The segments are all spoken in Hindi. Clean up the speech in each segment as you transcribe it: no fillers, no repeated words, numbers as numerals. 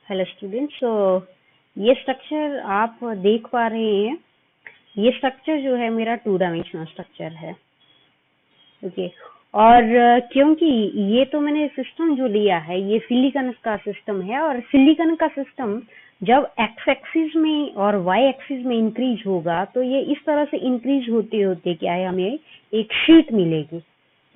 Hello students. ये स्ट्रक्चर आप देख पा रहे हैं। ये स्ट्रक्चर जो है मेरा 2 डायमेंशनल स्ट्रक्चर है। ओके। और क्योंकि ये तो मैंने सिस्टम जो लिया है ये सिलिकॉन का सिस्टम है, और सिलिकॉन का सिस्टम जब एक्स एक्सिस में और वाई एक्सिस में इंक्रीज होगा तो ये इस तरह से इंक्रीज होते होते क्या है, हमें एक शीट मिलेगी।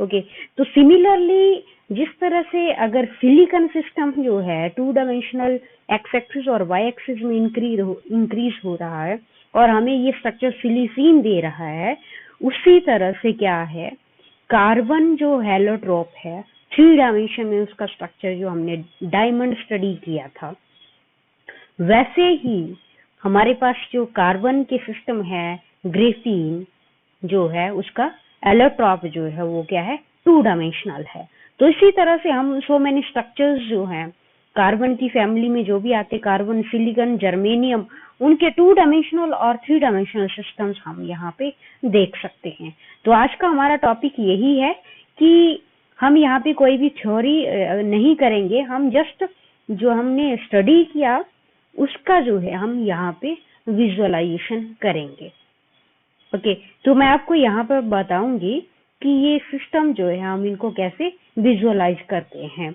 ओके। तो सिमिलरली जिस तरह से अगर सिलिकॉन सिस्टम जो है 2 डायमेंशनल एक्स एक्सिस और वाई एक्सिस में इंक्रीज हो रहा है और हमें ये स्ट्रक्चर सिलिसीन दे रहा है, उसी तरह से क्या है, कार्बन जो हेलोट्रोप है 3 डायमेंशन में उसका स्ट्रक्चर जो हमने डायमंड स्टडी किया था, वैसे ही हमारे पास जो कार्बन के सिस्टम है ग्रेफीन जो है उसका एलोट्रॉप जो है वो क्या है, 2 डायमेंशनल है। तो इसी तरह से हम सो मेनी स्ट्रक्चर्स जो हैं कार्बन की फैमिली में जो भी आते, कार्बन, सिलिकॉन, जर्मेनियम, उनके 2 डायमेंशनल और 3 डायमेंशनल सिस्टम्स हम यहाँ पे देख सकते हैं। तो आज का हमारा टॉपिक यही है कि हम यहाँ पे कोई भी थ्योरी नहीं करेंगे, हम जस्ट जो हमने स्टडी किया उसका जो है हम यहाँ पे विजुअलाइजेशन करेंगे। ओके। तो मैं आपको यहाँ पर बताऊंगी कि ये सिस्टम जो है हम इनको कैसे विजुअलाइज करते हैं।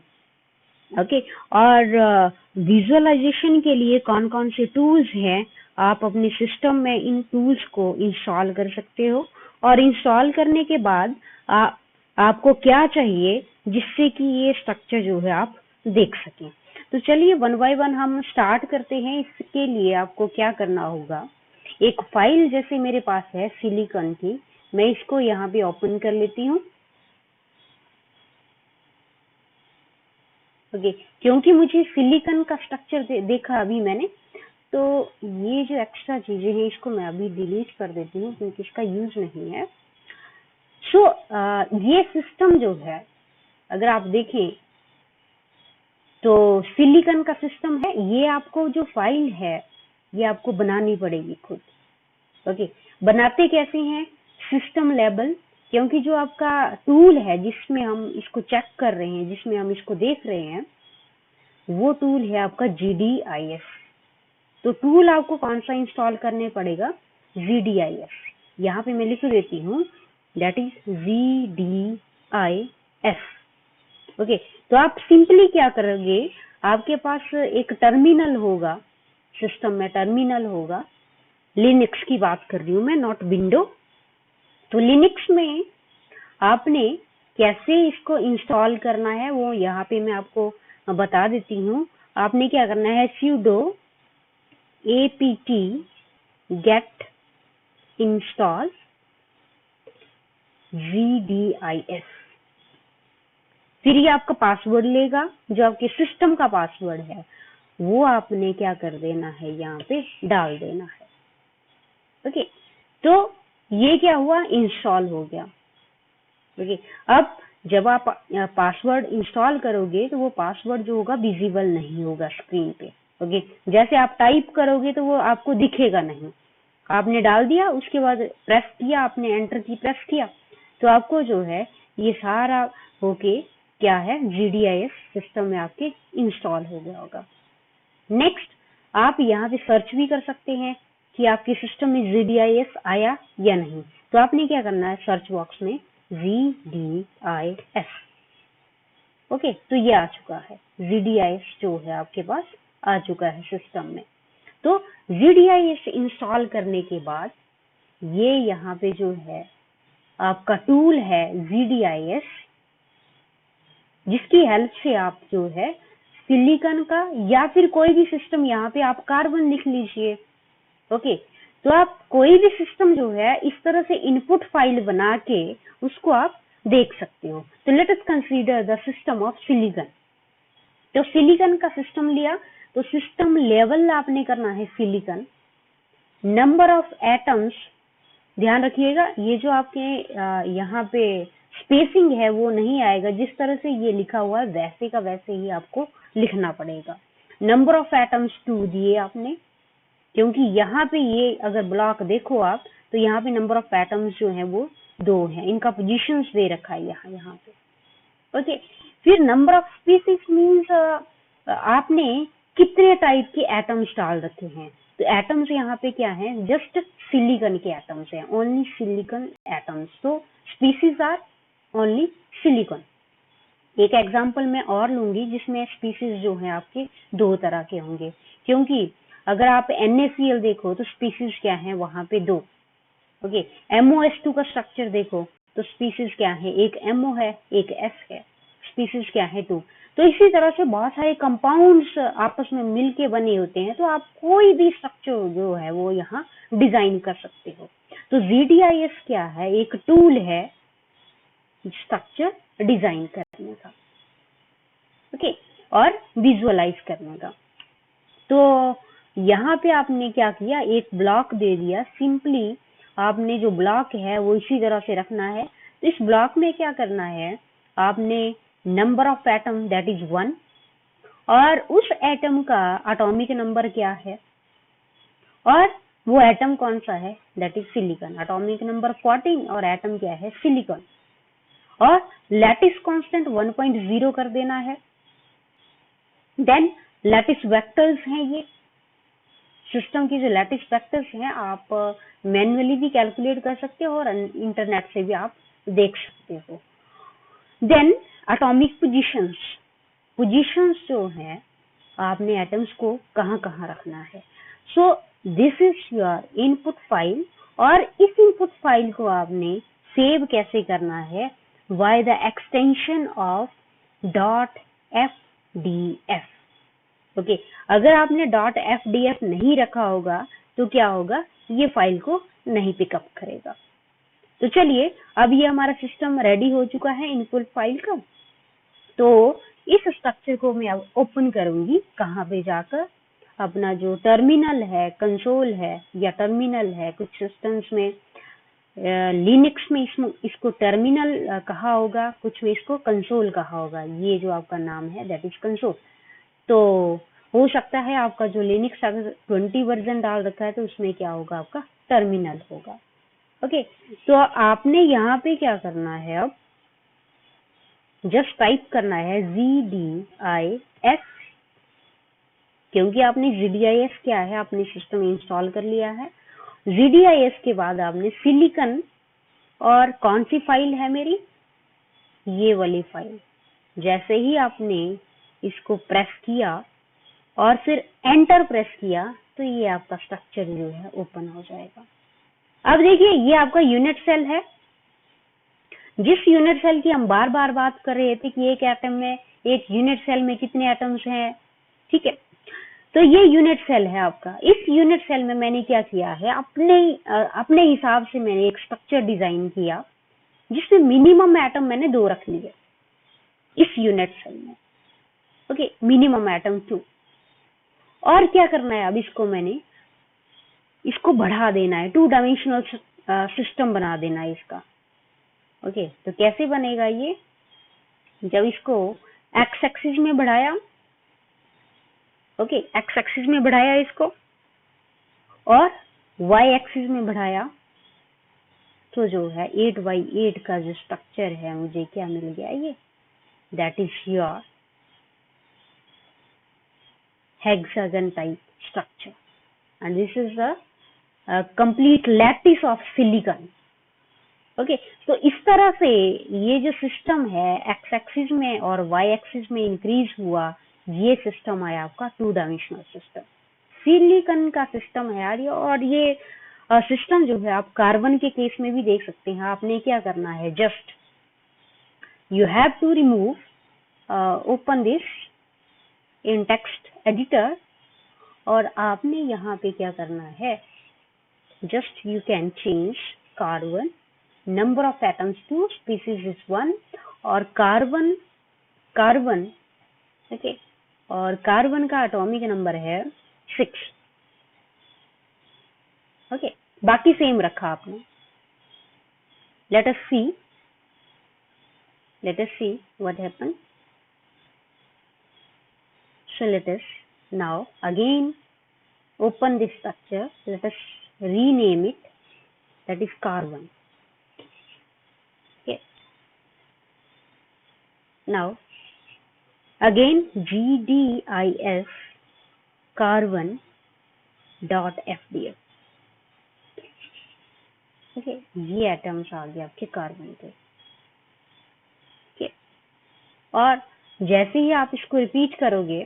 ओके। और विजुअलाइजेशन के लिए कौन कौन से टूल्स हैं, आप अपने सिस्टम में इन टूल्स को इंस्टॉल कर सकते हो। और इंस्टॉल करने के बाद आपको क्या चाहिए जिससे कि ये स्ट्रक्चर जो है आप देख सकें। तो चलिए वन बाय वन हम स्टार्ट करते हैं। इसके लिए आपको क्या करना होगा, एक फाइल जैसे मेरे पास है सिलिकॉन की, मैं इसको यहाँ पे ओपन कर लेती हूँ। ओके। क्योंकि मुझे सिलिकॉन का स्ट्रक्चर देखा अभी मैंने, तो ये जो एक्स्ट्रा चीजें हैं इसको मैं अभी डिलीट कर देती हूँ क्योंकि इसका यूज नहीं है। सो ये सिस्टम जो है अगर आप देखें तो सिलिकॉन का सिस्टम है। ये आपको जो फाइल है ये आपको बनानी पड़ेगी खुद। ओके। बनाते कैसे हैं, सिस्टम लेवल, क्योंकि जो आपका टूल है जिसमें हम इसको चेक कर रहे हैं, जिसमें हम इसको देख रहे हैं, वो टूल है आपका GDIS। तो टूल आपको कौन सा इंस्टॉल करने पड़ेगा, GDIS। यहाँ पे मैं लिख देती हूँ, दैट इज GDIS। ओके। तो आप सिंपली क्या करोगे, आपके पास एक टर्मिनल होगा, सिस्टम में टर्मिनल होगा। लिनक्स की बात कर रही हूँ मैं, नॉट विंडो। तो लिनक्स में आपने कैसे इसको इंस्टॉल करना है वो यहाँ पे मैं आपको बता देती हूँ। आपने क्या करना है, sudo apt get install GDIS। फिर ये आपका पासवर्ड लेगा, जो आपके सिस्टम का पासवर्ड है वो आपने क्या कर देना है, यहाँ पे डाल देना है। ओके। तो ये क्या हुआ, इंस्टॉल हो गया। ओके। अब जब आप पासवर्ड इंस्टॉल करोगे तो वो पासवर्ड जो होगा विजिबल नहीं होगा स्क्रीन पे। ओके। जैसे आप टाइप करोगे तो वो आपको दिखेगा नहीं। आपने डाल दिया, उसके बाद प्रेस किया, आपने एंटर की प्रेस किया, तो आपको जो है ये सारा होके क्या है, GDIS सिस्टम में आपके इंस्टॉल हो गया होगा। नेक्स्ट आप यहाँ पे सर्च भी कर सकते हैं कि आपके सिस्टम में GDIS आया या नहीं। तो आपने क्या करना है, सर्च बॉक्स में GDIS। ओके। तो ये आ चुका है, GDIS जो है आपके पास आ चुका है सिस्टम में। तो GDIS इंस्टॉल करने के बाद ये यहाँ पे जो है आपका टूल है GDIS, जिसकी हेल्प से आप जो है सिलिकॉन का या फिर कोई भी सिस्टम, यहाँ पे आप कार्बन लिख लीजिए। ओके। तो आप कोई भी सिस्टम जो है इस तरह से इनपुट फाइल बना के उसको आप देख सकते हो। तो let us consider the system of silicon. तो सिलिकॉन का सिस्टम लिया, तो सिस्टम लेवल आपने करना है सिलिकॉन। नंबर ऑफ एटम्स, ध्यान रखिएगा ये जो आपके यहाँ पे स्पेसिंग है वो नहीं आएगा, जिस तरह से ये लिखा हुआ है वैसे का वैसे ही आपको लिखना पड़ेगा। नंबर ऑफ एटम्स 2 दिए आपने, क्योंकि यहाँ पे ये अगर ब्लॉक देखो आप तो यहाँ पे नंबर ऑफ एटम्स जो है वो 2 है, इनका पोजीशंस दे रखा है यहाँ पे। ओके। फिर नंबर ऑफ स्पीसीज मीन्स आपने कितने टाइप के एटम्स डाल रखे हैं। तो एटम्स यहाँ पे क्या है, जस्ट सिलिकॉन के एटम्स हैं, ओनली सिलिकॉन एटम्स। तो स्पीसीज आर ओनली सिलिकॉन। एक एग्जांपल मैं और लूंगी जिसमें स्पीसीज जो है आपके दो तरह के होंगे, क्योंकि अगर आप NaCl देखो तो स्पीसीज क्या है वहां पे दो। ओके, MOS2 का स्ट्रक्चर देखो तो स्पीसीज क्या है, एक MO है एक S है, स्पीसीज क्या है 2। तो इसी तरह से बहुत सारे कंपाउंड्स आपस में मिलके बने होते हैं, तो आप कोई भी स्ट्रक्चर जो है वो यहाँ डिजाइन कर सकते हो। तो GDIS क्या है, एक टूल है स्ट्रक्चर डिजाइन करने का, ओके, और विजुअलाइज करने का। तो यहाँ पे आपने क्या किया, एक ब्लॉक दे दिया, सिंपली आपने जो ब्लॉक है वो इसी तरह से रखना है। तो इस ब्लॉक में क्या करना है, आपने number of atom that is 1, और उस एटम का एटॉमिक नंबर क्या है, और वो एटम कौन सा है, that is silicon, atomic number 14 और एटम क्या है, सिलिकॉन। और लैटिस कांस्टेंट 1.0 कर देना है। देन लैटिस वेक्टर्स हैं, ये सिस्टम की जो लैटिस वेक्टर्स हैं आप मैन्युअली भी कैलकुलेट कर सकते हो और इंटरनेट से भी आप देख सकते हो। देन एटॉमिक पोजीशंस, पोजीशंस जो है आपने एटम्स को कहाँ कहाँ रखना है। So this is your input file, और इस इनपुट फाइल को आपने सेव कैसे करना है, by the extension of .fdf। Okay, अगर आपने .fdf नहीं रखा होगा तो क्या होगा, ये फाइल को नहीं पिकअप करेगा। तो चलिए, अब ये हमारा सिस्टम रेडी हो चुका है इनपुट फाइल का। तो इस स्ट्रक्चर को मैं अब ओपन करूंगी, कहाँ पे जाकर, अपना जो टर्मिनल है, कंसोल है या टर्मिनल है, कुछ सिस्टम्स में लिनक्स में इसको टर्मिनल कहा होगा, कुछ में इसको कंसोल कहा होगा। ये जो आपका नाम है दैट इज कंसोल। तो हो सकता है आपका जो लिनक्स अगर 20 वर्जन डाल रखा है तो उसमें क्या होगा, आपका टर्मिनल होगा। ओके, तो आपने यहाँ पे क्या करना है, अब जस्ट टाइप करना है GDIS, क्योंकि आपने GDIS क्या है, आपने सिस्टम इंस्टॉल कर लिया है। GDIS के बाद आपने सिलिकॉन, और कौन सी फाइल है मेरी, ये वाली फाइल। जैसे ही आपने इसको प्रेस किया और फिर एंटर प्रेस किया तो ये आपका स्ट्रक्चर जो है ओपन हो जाएगा। अब देखिए, ये आपका यूनिट सेल है, जिस यूनिट सेल की हम बार बार बात कर रहे थे कि एक एटम में, एक यूनिट सेल में कितने एटम्स हैं, ठीक है। तो ये यूनिट सेल है आपका। इस यूनिट सेल में मैंने क्या किया है, अपने हिसाब से मैंने एक स्ट्रक्चर डिजाइन किया जिसमें मिनिमम एटम मैंने 2 रख लिए इस यूनिट सेल में। Okay, minimum atom 2। और क्या करना है, अब इसको बढ़ा देना है, 2 डायमेंशनल सिस्टम बना देना है इसका। ओके, तो कैसे बनेगा ये, जब इसको एक्स एक्सिस में बढ़ाया, ओके, एक्स एक्सिस में बढ़ाया इसको, और वाई एक्सिस में बढ़ाया, तो जो है 8x8 का जो स्ट्रक्चर है मुझे क्या मिल गया, ये that is your hexagon type structure, and this is the complete lattice of silicon। Okay, तो इस तरह से ये जो सिस्टम है एक्स एक्सिस में और वाई एक्सिस में इंक्रीज हुआ, ये सिस्टम है आपका 2 डायमेंशनल सिस्टम, सिलिकॉन का सिस्टम है यार ये। और ये सिस्टम जो है आप कार्बन के केस में भी देख सकते हैं। आपने क्या करना है, just you have to remove, open this in text editor, और आपने यहाँ पे क्या करना है, just you can change carbon number of atoms to species is 1, और कार्बन ओके, और कार्बन का एटॉमिक नंबर है 6। ओके, बाकी सेम रखा आपने। let us see what happened। so let us now again open this structure, let us rename it, that is carbon। okay, now again GDIS carbon dot FDF। ठीक है, ये एटम्स आ गए आपके कार्बन के। ठीक है, और जैसे ही आप इसको रिपीट करोगे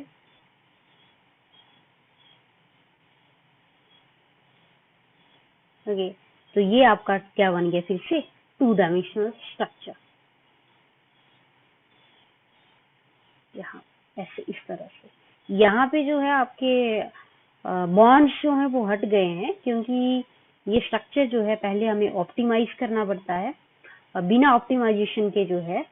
ओके, तो ये आपका क्या बन गया, फिर से 2 डायमेंशनल स्ट्रक्चर। यहाँ ऐसे इस तरह से यहाँ पे जो है आपके बॉन्ड्स जो है वो हट गए हैं, क्योंकि ये स्ट्रक्चर जो है पहले हमें ऑप्टिमाइज करना पड़ता है। बिना ऑप्टिमाइजेशन के जो है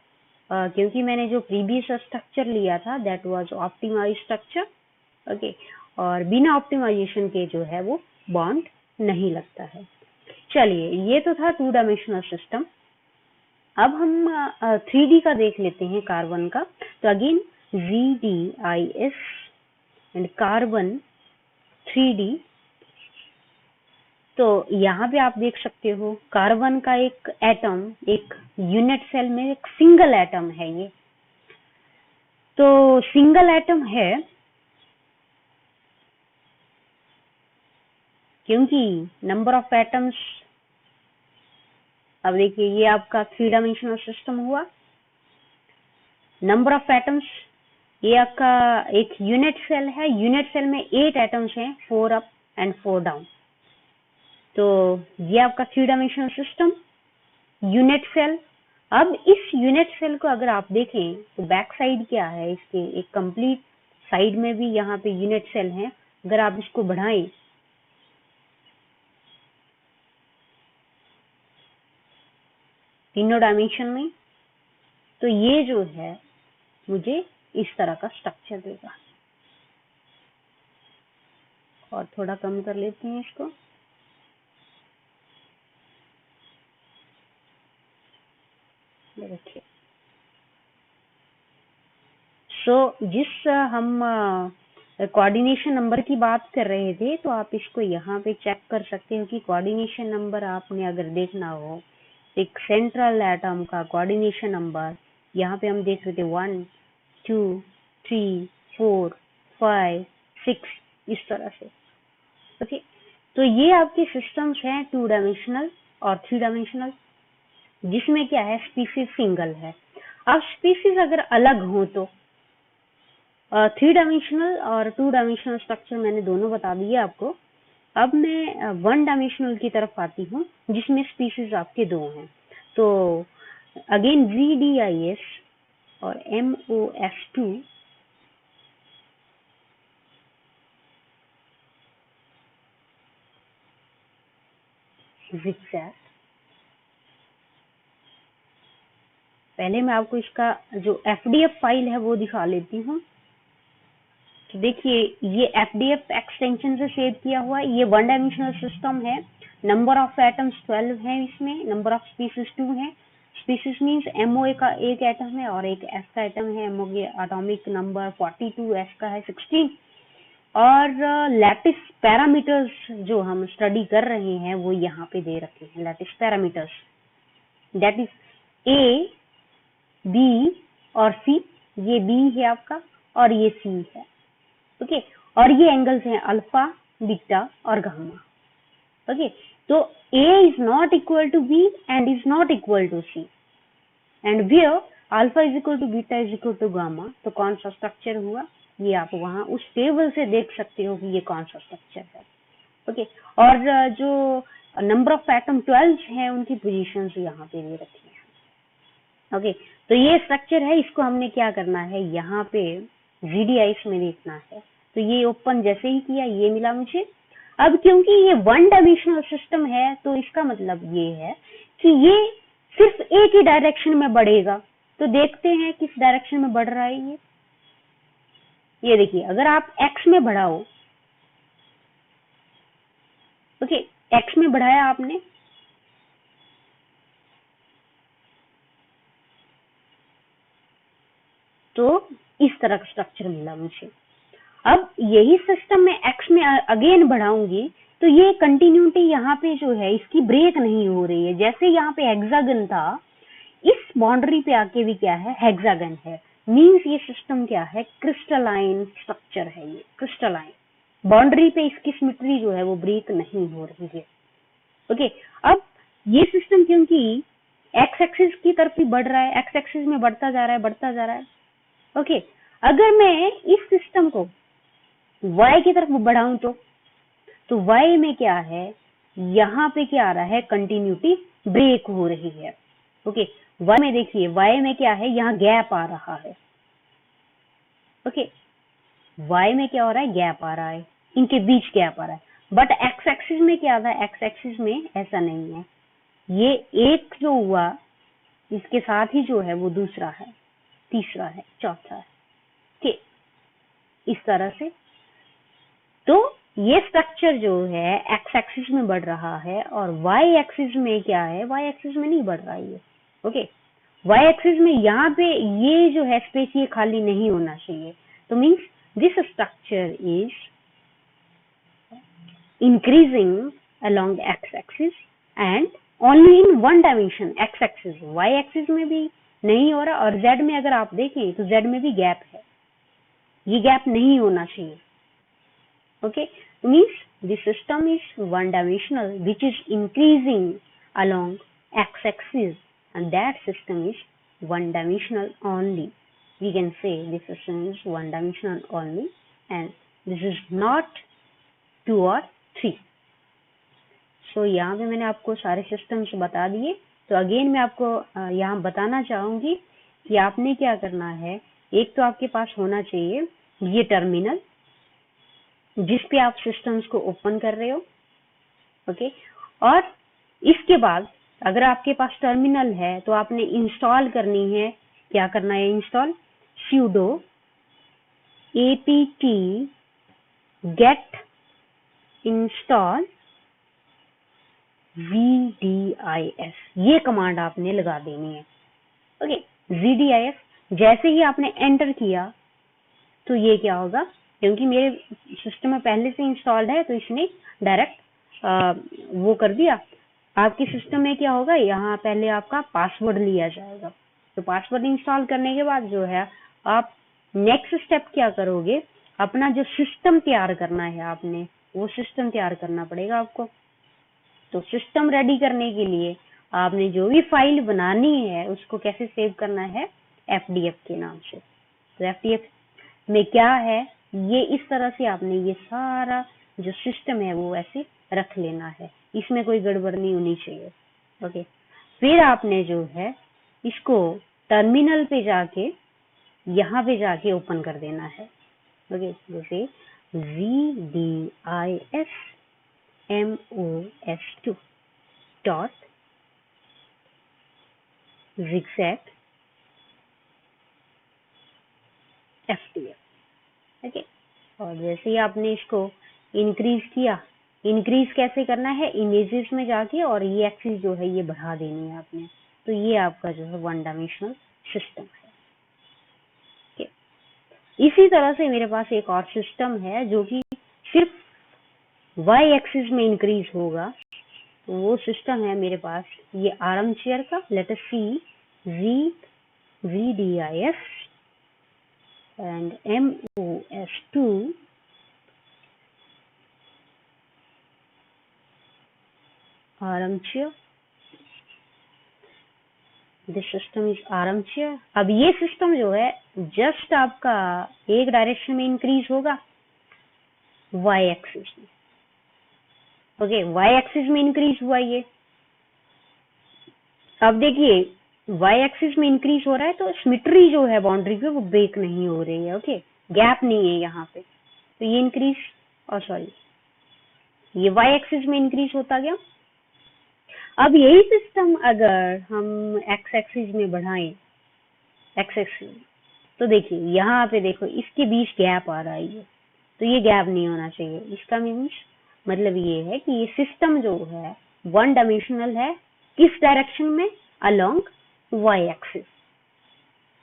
क्योंकि मैंने जो प्रीवियस स्ट्रक्चर लिया था that was optimize structure. Okay, और बिना ऑप्टिमाइजेशन के जो है वो बॉन्ड नहीं लगता है। चलिए, ये तो था 2 डायमेंशनल सिस्टम। अब हम 3D का देख लेते हैं कार्बन का। तो again ZDIS and carbon 3D। तो यहाँ पे आप देख सकते हो कार्बन का एक एटम एक यूनिट सेल में एक सिंगल एटम है ये। तो सिंगल एटम है क्योंकि नंबर ऑफ एटम्स, अब देखिए ये आपका 3 डायमेंशनल सिस्टम हुआ। नंबर ऑफ एटम्स, ये आपका एक यूनिट सेल है, यूनिट सेल में 8 एटम्स हैं, 4 अप एंड 4 डाउन। तो ये आपका 3 डायमेंशनल सिस्टम यूनिट सेल। अब इस यूनिट सेल को अगर आप देखें तो बैक साइड क्या है इसके, एक कंप्लीट साइड में भी यहाँ पे यूनिट सेल है। अगर आप इसको बढ़ाएं तीनों डायमेंशन में, तो ये जो है मुझे इस तरह का स्ट्रक्चर देगा। और थोड़ा कम कर लेते हैं इसको। देखिए, जिस हम कोऑर्डिनेशन नंबर की बात कर रहे थे, तो आप इसको यहाँ पे चेक कर सकते हो कि कोऑर्डिनेशन नंबर आपने अगर देखना हो, एक सेंट्रल एटम का कोऑर्डिनेशन नंबर यहाँ पे हम देख रहे थे 1 2 3 4 5 6 इस तरह से। ओके, तो ये आपके सिस्टम्स हैं 2 डायमेंशनल और 3 डायमेंशनल, जिसमें क्या है स्पीसीज सिंगल है। अब स्पीसीज अगर अलग हो तो 3 डायमेंशनल और 2 डायमेंशनल स्ट्रक्चर मैंने दोनों बता दिए आपको। अब मैं 1 डायमेंशनल की तरफ आती हूँ, जिसमें स्पीसीज आपके 2 हैं। तो अगेन ZDIS और MOS2 zigzag। पहले मैं आपको इसका जो FDF फाइल है वो दिखा लेती हूँ। तो देखिए, ये FDF एक्सटेंशन से सेव किया हुआ है। ये 1 डायमेंशनल सिस्टम है। नंबर ऑफ एटम्स 12 है इसमें, नंबर ऑफ स्पीसीज 2 है। स्पीसीज मींस MOA का एक एटम है और एक S का एटम है। MOA एटॉमिक नंबर 42, S का है 16। और लैटिस पैरामीटर्स जो हम स्टडी कर रहे हैं वो यहाँ पे दे रखे हैं। Lattice parameters that is A, B और C। ये B है आपका और ये C है। ओके, और ये एंगल्स हैं अल्फा, बीटा और गामा। ओके, तो A is not equal to B and is not equal to C and where alpha is equal to beta is equal to gamma। तो कौन सा स्ट्रक्चर हुआ, ये आप वहां उस टेबल से देख सकते हो कि ये कौन सा स्ट्रक्चर है। ओके, और जो नंबर ऑफ एटम 12 हैं उनकी पोजीशंस यहाँ पे दे रखी हैं। ओके, तो ये स्ट्रक्चर है, इसको हमने क्या करना है, यहाँ पे ZDIS में देखना है। तो ये ओपन जैसे ही किया ये मिला मुझे। अब क्योंकि ये 1 डायमेंशनल सिस्टम है, तो इसका मतलब ये है कि ये सिर्फ एक ही डायरेक्शन में बढ़ेगा। तो देखते हैं किस डायरेक्शन में बढ़ रहा है ये देखिए, अगर आप x में बढ़ाओ, ओके, x में बढ़ाया आपने, तो इस तरह का स्ट्रक्चर मिला मुझे। अब यही सिस्टम में x में अगेन बढ़ाऊंगी तो ये कंटिन्यूटी यहाँ पे जो है इसकी ब्रेक नहीं हो रही है। जैसे यहाँ पे हेक्सागन था, इस बाउंड्री पे आके भी क्या है, हेक्सागन है। मींस ये सिस्टम क्या है, क्रिस्टलाइन स्ट्रक्चर है, ये क्रिस्टलाइन। बाउंड्री पे इसकी सिमेट्री जो है वो ब्रेक नहीं हो रही है। ओके, अब ये सिस्टम क्योंकि एक्स एक्सिस की तरफ ही बढ़ रहा है, एक्स एक्सिस में बढ़ता जा रहा है, बढ़ता जा रहा है। ओके, अगर मैं इस सिस्टम को वाई की तरफ बढ़ाऊं तो वाई में क्या है, यहाँ पे क्या आ रहा है, कंटिन्यूटी ब्रेक हो रही है। ओके, वाई में देखिए, वाई में क्या है, यहाँ गैप आ रहा है। ओके, वाई में क्या हो रहा है, गैप आ रहा है, इनके बीच गैप आ रहा है। बट एक्स एक्सिस में क्या था, एक्स एक्सिस में ऐसा नहीं है। ये एक जो हुआ इसके साथ ही जो है वो दूसरा है, तीसरा है, चौथा है। ठीक, इस तरह से। तो ये स्ट्रक्चर जो है एक्स एक्सिस में बढ़ रहा है और वाई एक्सिस में क्या है, वाई एक्सिस में नहीं बढ़ रहा है ये। ओके, वाई एक्सिस में यहाँ पे ये जो है स्पेस ये खाली नहीं होना चाहिए। तो means this structure is increasing along x-axis and only in one dimension, x-axis, y-axis में भी नहीं हो रहा, और z में अगर आप देखें तो z में भी गैप है, ये गैप नहीं होना चाहिए। Okay, means the system is one dimensional which is increasing along x-axis and that system is one dimensional only. We can say the system is one dimensional only and this is not 2 or 3. सो यहाँ पे मैंने आपको सारे सिस्टम्स बता दिए। तो अगेन मैं आपको यहाँ बताना चाहूंगी कि आपने क्या करना है। एक तो आपके पास होना चाहिए ये टर्मिनल जिस पे आप सिस्टम्स को ओपन कर रहे हो। ओके, और इसके बाद अगर आपके पास टर्मिनल है तो आपने इंस्टॉल करनी है, क्या करना है, install sudo apt get install VDIS, ये कमांड आपने लगा देनी है। ओके, VDIS जैसे ही आपने एंटर किया तो ये क्या होगा, क्योंकि मेरे सिस्टम में पहले से इंस्टॉल्ड है तो इसने डायरेक्ट वो कर दिया। आपके सिस्टम में क्या होगा, यहाँ पहले आपका पासवर्ड लिया जाएगा। तो पासवर्ड इंस्टॉल करने के बाद जो है आप नेक्स्ट स्टेप क्या करोगे, अपना जो सिस्टम तैयार करना है आपने, वो सिस्टम तैयार करना पड़ेगा आपको। तो सिस्टम रेडी करने के लिए आपने जो भी फाइल बनानी है उसको कैसे सेव करना है, FDF के नाम से। तो FDF में क्या है, ये इस तरह से आपने ये सारा जो सिस्टम है वो ऐसे रख लेना है, इसमें कोई गड़बड़ नहीं होनी चाहिए। ओके, फिर आपने जो है इसको टर्मिनल पे जाके यहाँ पे जाके ओपन कर देना है। ओके, जैसे VDIS MOS2 dot zigzag FDF। Okay, और जैसे ही आपने इसको इंक्रीज किया, इंक्रीज कैसे करना है, इमेजेस में जाके, और ये एक्सिस जो है ये बढ़ा देनी है आपने। तो ये आपका जो है वन डायमेंशनल सिस्टम है। ओके, इसी तरह से मेरे पास एक और सिस्टम है जो कि सिर्फ वाई एक्सिस में इंक्रीज होगा। तो वो सिस्टम है मेरे पास ये आर्म चेयर का। Let us see VDIS and MOS2 armchair, this system is armchair। अब ये सिस्टम जो है जस्ट आपका एक डायरेक्शन में इंक्रीज होगा, वाई एक्सिस में। ओके, वाई एक्सिस में इंक्रीज हुआ ये। अब देखिए वाई एक्सिस में इंक्रीज हो रहा है तो सिमेट्री जो है बाउंड्री पे वो ब्रेक नहीं हो रही है। ओके, गैप नहीं है यहाँ पे, तो ये इंक्रीज, और सॉरी ये वाई एक्सिस में इंक्रीज होता गया। अब यही सिस्टम अगर हम एक्स एक्सिस में बढ़ाएं, एक्स एक्सिस, तो देखिए यहाँ पे देखो इसके बीच गैप आ रहा है ये, तो ये गैप नहीं होना चाहिए। इसका मीन्स मतलब ये है कि ये सिस्टम जो है वन डायमेंशनल है, किस डायरेक्शन में, अलोंग वाई एक्सिस।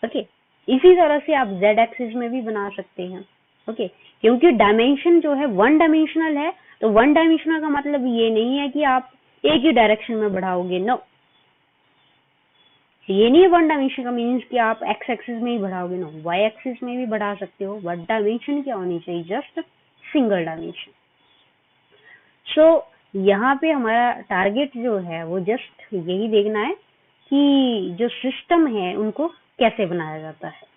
ओके, इसी तरह से आप जेड एक्सिस में भी बना सकते हैं। ओके, क्योंकि डायमेंशन जो है वन डायमेंशनल है, तो वन डायमेंशनल का मतलब ये नहीं है कि आप एक ही डायरेक्शन में बढ़ाओगे, नो, ये नहीं है वन डायमेंशन का मीन्स कि आप एक्स एक्सिस में ही बढ़ाओगे, नो, वाई एक्सिस में भी बढ़ा सकते हो। बट डायमेंशन क्या होनी चाहिए, जस्ट सिंगल डायमेंशन। सो यहाँ पे हमारा टारगेट जो है वो जस्ट यही देखना है कि जो सिस्टम है उनको कैसे बनाया जाता है।